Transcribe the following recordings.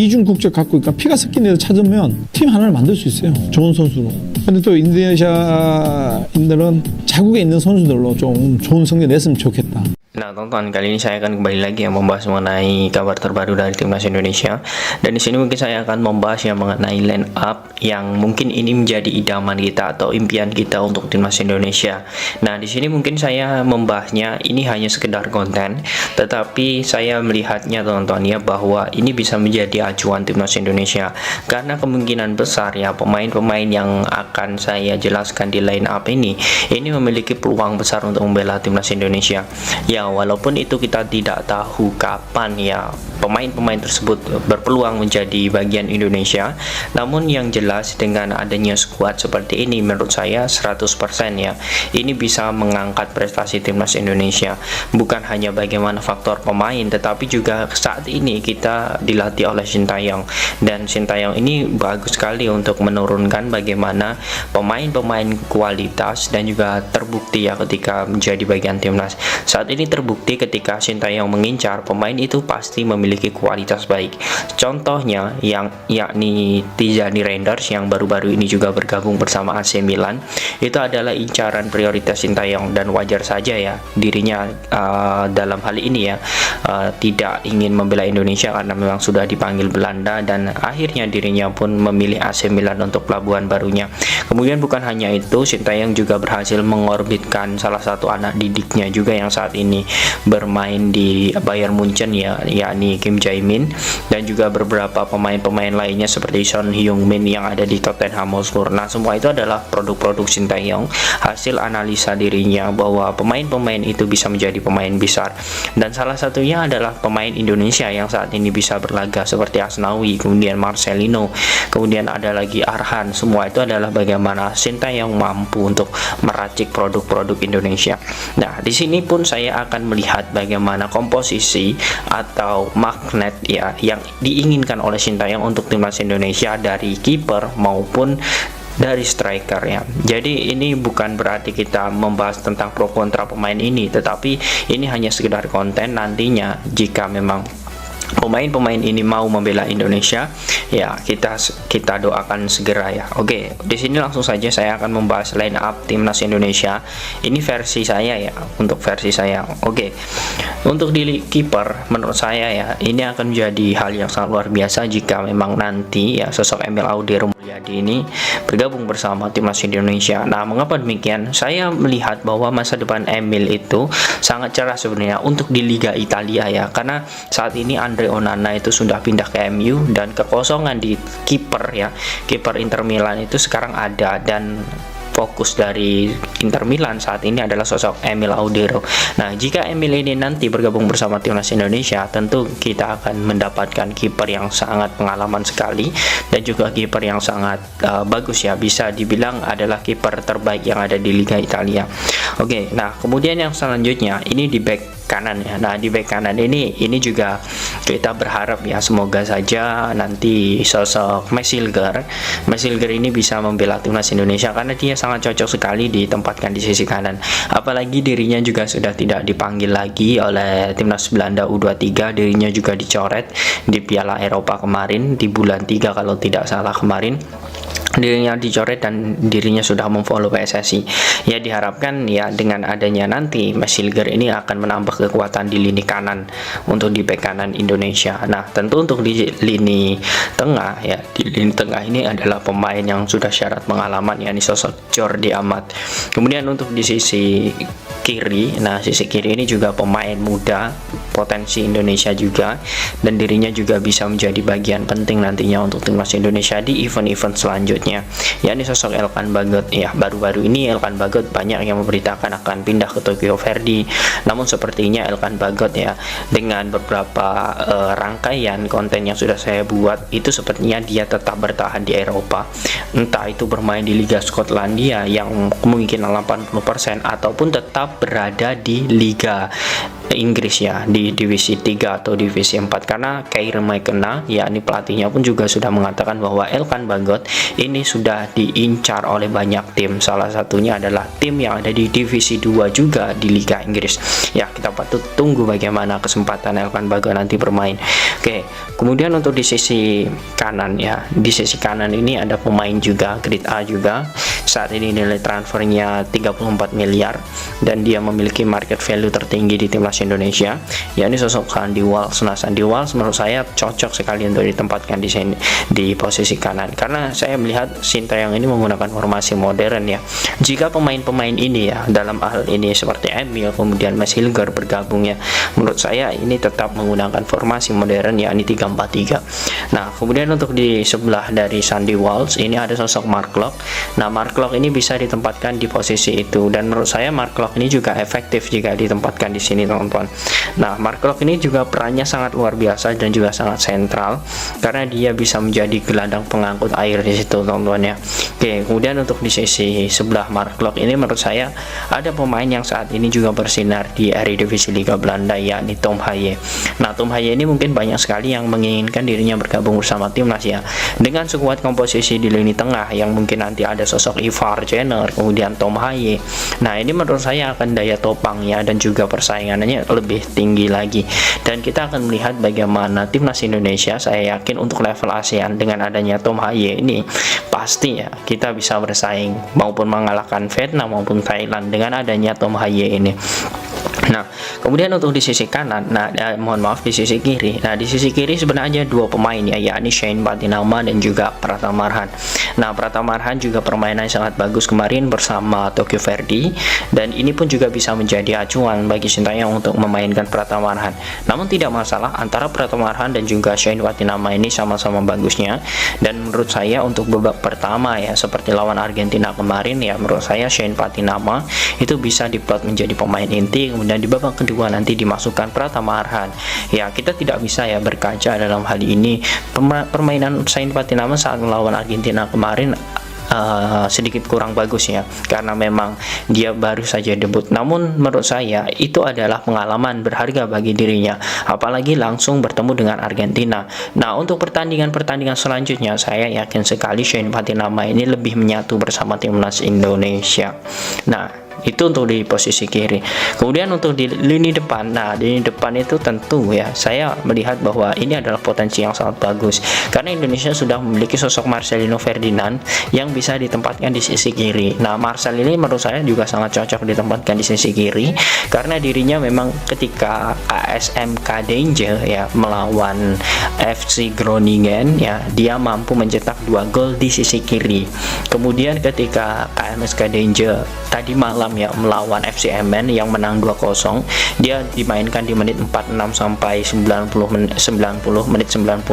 이중 국적 갖고 있니까 피가 섞인 애를 찾으면 팀 하나를 만들 수 있어요. 좋은 선수로. 근데 또 인도네시아인들은 자국에 있는 선수들로 좀 좋은 성적 냈으면 좋겠다. Nah, tonton, kali ini saya akan kembali lagi yang membahas mengenai kabar terbaru dari timnas Indonesia. Dan di sini mungkin saya akan membahas yang mengenai line up yang mungkin ini menjadi idaman kita atau impian kita untuk timnas Indonesia. Nah, di sini mungkin saya membahasnya ini hanya sekedar konten, tetapi saya melihatnya teman-teman ya bahwa ini bisa menjadi acuan timnas Indonesia karena kemungkinan besar ya pemain-pemain yang akan saya jelaskan di line up ini memiliki peluang besar untuk membela timnas Indonesia. Ya, walaupun itu kita tidak tahu kapan ya pemain-pemain tersebut berpeluang menjadi bagian Indonesia, namun yang jelas dengan adanya skuad seperti ini menurut saya 100% ya ini bisa mengangkat prestasi timnas Indonesia. Bukan hanya bagaimana faktor pemain, tetapi juga saat ini kita dilatih oleh Sintayong, dan Sintayong ini bagus sekali untuk menurunkan bagaimana pemain-pemain kualitas dan juga terbukti ya ketika menjadi bagian timnas. Saat ini terbukti ketika Sintayong mengincar pemain itu pasti memiliki kualitas baik. Contohnya yakni Tijani Reinders yang baru-baru ini juga bergabung bersama AC Milan, itu adalah incaran prioritas Sintayong, dan wajar saja ya dirinya dalam hal ini ya tidak ingin membela Indonesia karena memang sudah dipanggil Belanda, dan akhirnya dirinya pun memilih AC Milan untuk pelabuhan barunya. Kemudian bukan hanya itu, Sintayong juga berhasil mengorbitkan salah satu anak didiknya juga yang saat ini bermain di Bayern Munchen ya, yakni Kim Jae-min, dan juga beberapa pemain-pemain lainnya seperti Son Heung-min yang ada di Tottenham Hotspur. Nah, semua itu adalah produk-produk Sintayong, hasil analisa dirinya bahwa pemain-pemain itu bisa menjadi pemain besar, dan salah satunya adalah pemain Indonesia yang saat ini bisa berlaga seperti Asnawi, kemudian Marcelino, kemudian ada lagi Arhan. Semua itu adalah bagaimana Sintayong mampu untuk meracik produk-produk Indonesia. Nah, di sini pun saya akan melihat bagaimana komposisi atau magnet ya yang diinginkan oleh Sintayong untuk timnas Indonesia dari kiper maupun dari striker ya. Jadi ini bukan berarti kita membahas tentang pro kontra pemain ini, tetapi ini hanya sekedar konten. Nantinya jika memang pemain-pemain ini mau membela Indonesia ya kita doakan segera ya. Oke, di sini langsung saja saya akan membahas line up timnas Indonesia. Ini versi saya ya, untuk versi saya. Oke, untuk di kiper menurut saya ya ini akan menjadi hal yang sangat luar biasa jika memang nanti ya sosok Emil Audero Mulyadi ini bergabung bersama timnas Indonesia. Nah, mengapa demikian? Saya melihat bahwa masa depan Emil itu sangat cerah sebenarnya untuk di Liga Italia ya, karena saat ini Andre Onana itu sudah pindah ke MU, dan kekosongan di kiper ya, kiper Inter Milan itu sekarang ada, dan fokus dari Inter Milan saat ini adalah sosok Emil Audero. Nah, jika Emil ini nanti bergabung bersama timnas Indonesia, tentu kita akan mendapatkan kiper yang sangat pengalaman sekali, dan juga kiper yang sangat bagus ya, bisa dibilang adalah kiper terbaik yang ada di Liga Italia. Oke, nah kemudian yang selanjutnya ini di back kanan ya. Nah, di back kanan ini juga kita berharap ya semoga saja nanti sosok Mesilger ini bisa membela timnas Indonesia, karena dia sangat cocok sekali ditempatkan di sisi kanan. Apalagi dirinya juga sudah tidak dipanggil lagi oleh timnas Belanda U23, dirinya juga dicoret di Piala Eropa kemarin di bulan 3 kalau tidak salah kemarin. Dirinya dicoret dan dirinya sudah memfollow PSSI. Ya, diharapkan ya dengan adanya nanti Mesilger ini akan menambah kekuatan di lini kanan untuk di bek kanan Indonesia. Nah, tentu untuk di lini tengah ya, di lini tengah ini adalah pemain yang sudah syarat pengalaman yakni sosok Jordi Amat. Kemudian untuk di sisi kiri, nah sisi kiri ini juga pemain muda potensi Indonesia juga, dan dirinya juga bisa menjadi bagian penting nantinya untuk timnas Indonesia di event-event selanjutnya, yakni sosok Elkan Bagot ya. Baru-baru ini Elkan Bagot banyak yang memberitakan akan pindah ke Tokyo Verdy, namun sepertinya Elkan Bagot ya dengan beberapa rangkaian konten yang sudah saya buat itu sepertinya dia tetap bertahan di Eropa, entah itu bermain di Liga Skotlandia yang kemungkinan 80%, ataupun tetap berada di Liga Inggris ya, di divisi 3 atau divisi 4, karena Keir McKenna yakni pelatihnya pun juga sudah mengatakan bahwa Elkan Bagot ini ini sudah diincar oleh banyak tim. Salah satunya adalah tim yang ada di divisi 2 juga di Liga Inggris. Ya, kita patut tunggu bagaimana kesempatan Elkan Bagot nanti bermain. Oke, kemudian untuk di sisi kanan ya, di sisi kanan ini ada pemain juga grade A juga. Saat ini nilai transfernya 34 miliar dan dia memiliki market value tertinggi di timnas Indonesia. Ya, ini sosok Sandy Walsh. Nah, Sandy Walsh menurut saya cocok sekali untuk ditempatkan di sini di posisi kanan, karena saya melihat Sintayong ini menggunakan formasi modern ya. Jika pemain-pemain ini ya dalam hal ini seperti Emil kemudian Mas Hilger bergabung ya, menurut saya ini tetap menggunakan formasi modern yakni 3-4-3. Nah, kemudian untuk di sebelah dari Sandy Walsh ini ada sosok Mark Klok. Nah, Mark Klok ini bisa ditempatkan di posisi itu, dan menurut saya Mark Klok ini juga efektif jika ditempatkan di sini, teman-teman. Nah, Mark Klok ini juga perannya sangat luar biasa dan juga sangat sentral karena dia bisa menjadi gelandang pengangkut air di situ, teman-teman ya. Oke, kemudian untuk di sisi sebelah Mark Klok ini menurut saya ada pemain yang saat ini juga bersinar di Eredivisie Liga Belanda yakni Tom Haye. Nah, Tom Haye ini mungkin banyak sekali yang menginginkan dirinya bergabung bersama timnas ya. Dengan sekuat komposisi di lini tengah yang mungkin nanti ada sosok Ivar Jenner, kemudian Tom Haye. Nah, ini menurut saya akan daya topangnya dan juga persaingannya lebih tinggi lagi. Dan kita akan melihat bagaimana timnas Indonesia, saya yakin untuk level ASEAN dengan adanya Tom Haye ini pasti ya kita bisa bersaing maupun mengalahkan Vietnam maupun Thailand dengan adanya Tom Haye ini. Nah, kemudian untuk di sisi kanan, di sisi kiri. Nah, di sisi kiri sebenarnya dua pemain ya, yakni Shane Patinama dan juga Pratama Arhan. Nah, Pratama Arhan juga permainannya sangat bagus kemarin bersama Tokyo Verdy, dan ini pun juga bisa menjadi acuan bagi Sintayong untuk memainkan Pratama Arhan. Namun tidak masalah, antara Pratama Arhan dan juga Shane Patinama ini sama-sama bagusnya, dan menurut saya untuk babak pertama ya seperti lawan Argentina kemarin ya, menurut saya Shane Patinama itu bisa diplot menjadi pemain inti, kemudian di babak kedua nanti dimasukkan Pratama Arhan. Ya, kita tidak bisa ya berkaca dalam hal ini permainan Shane Patinama saat melawan Argentina kemarin sedikit kurang bagus ya, karena memang dia baru saja debut. Namun menurut saya itu adalah pengalaman berharga bagi dirinya, apalagi langsung bertemu dengan Argentina. Nah, untuk pertandingan selanjutnya saya yakin sekali Shane Patinama ini lebih menyatu bersama timnas Indonesia. Nah, itu untuk di posisi kiri. Kemudian untuk di lini depan, nah di lini depan itu tentu ya saya melihat bahwa ini adalah potensi yang sangat bagus karena Indonesia sudah memiliki sosok Marcelino Ferdinand yang bisa ditempatkan di sisi kiri. Nah, Marcel ini menurut saya juga sangat cocok ditempatkan di sisi kiri karena dirinya memang ketika ASMK Danger ya melawan FC Groningen ya, dia mampu mencetak 2 gol di sisi kiri. Kemudian ketika KMSK Danger tadi malam ya melawan FC Emmen yang menang 2-0, dia dimainkan di menit 46 sampai 90 menit 90.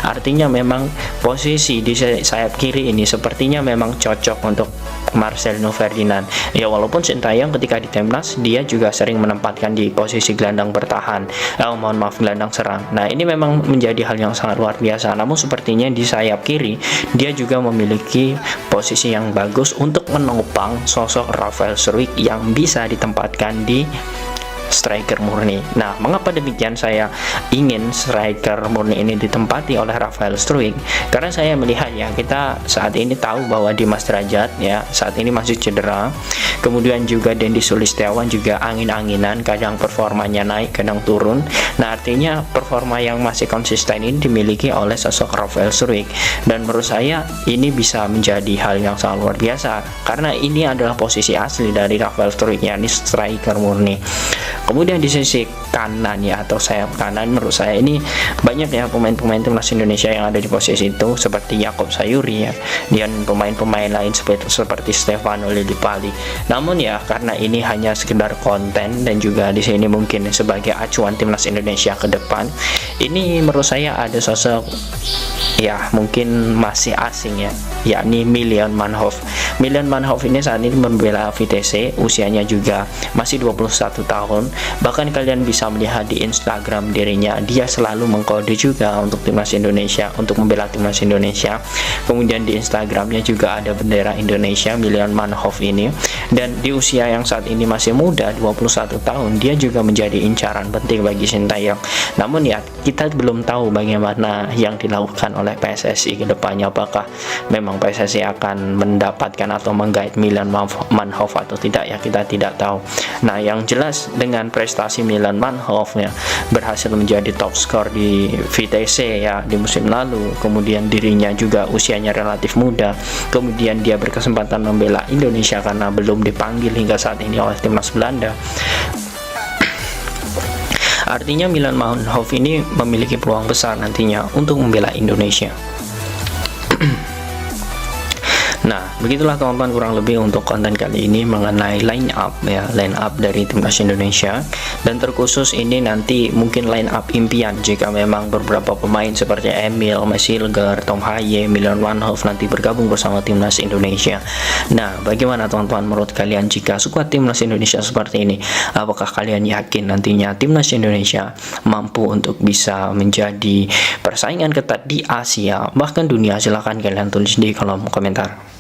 Artinya memang posisi di sayap kiri ini sepertinya memang cocok untuk Marcelino Ferdinand. Ya, walaupun Sintayong ketika di timnas dia juga sering menempatkan di posisi gelandang bertahan. Gelandang serang. Nah, ini memang menjadi hal yang sangat luar biasa. Namun sepertinya di sayap kiri dia juga memiliki posisi yang bagus untuk menopang sosok Rafael Struijk yang bisa ditempatkan di striker murni. Nah, mengapa demikian saya ingin striker murni ini ditempati oleh Rafael Struijk? Karena saya melihat ya, kita saat ini tahu bahwa Dimas Derajat ya saat ini masih cedera. Kemudian juga Dendi Sulistiawan juga angin-anginan, kadang performanya naik, kadang turun. Nah, artinya performa yang masih konsisten ini dimiliki oleh sosok Rafael Struijk, dan menurut saya ini bisa menjadi hal yang sangat luar biasa karena ini adalah posisi asli dari Rafael Struijk, yakni striker murni. Kemudian di sisi kanan ya atau sayap kanan, menurut saya ini banyak ya pemain-pemain timnas Indonesia yang ada di posisi itu seperti Yaakob Sayuri ya, dan pemain-pemain lain seperti Stefano Lillipali. Namun ya karena ini hanya sekedar konten dan juga di sini mungkin sebagai acuan timnas Indonesia ke depan, ini menurut saya ada sosok ya mungkin masih asing ya, yakni Milan Manhoef. Milan Manhoef ini saat ini membela Vitesse, usianya juga masih 21 tahun. Bahkan kalian bisa melihat di Instagram dirinya, dia selalu mengkode juga untuk timnas Indonesia, untuk membela timnas Indonesia. Kemudian di Instagramnya juga ada bendera Indonesia, Milan Manhoef ini. Dan di usia yang saat ini masih muda, 21 tahun, dia juga menjadi incaran penting bagi Sintayong. Namun ya kita belum tahu bagaimana yang dilakukan oleh PSSI ke depannya, apakah memang PSSI akan mendapatkan atau menggait Milan Manhoef atau tidak, ya kita tidak tahu. Nah, yang jelas dengan prestasi Milan Manhoef ya berhasil menjadi top skor di VTC ya di musim lalu, kemudian dirinya juga usianya relatif muda, kemudian dia berkesempatan membela Indonesia karena belum dipanggil hingga saat ini oleh timnas Belanda. Artinya Milan Manhoef ini memiliki peluang besar nantinya untuk membela Indonesia. Nah, begitulah teman-teman kurang lebih untuk konten kali ini mengenai line up ya, line up dari timnas Indonesia. Dan terkhusus ini nanti mungkin line up impian jika memang beberapa pemain seperti Emil, Mesilger, Tom Haye, Milan Manhoef nanti bergabung bersama timnas Indonesia. Nah, bagaimana teman-teman menurut kalian jika skuad timnas Indonesia seperti ini? Apakah kalian yakin nantinya timnas Indonesia mampu untuk bisa menjadi persaingan ketat di Asia bahkan dunia? Silahkan kalian tulis di kolom komentar.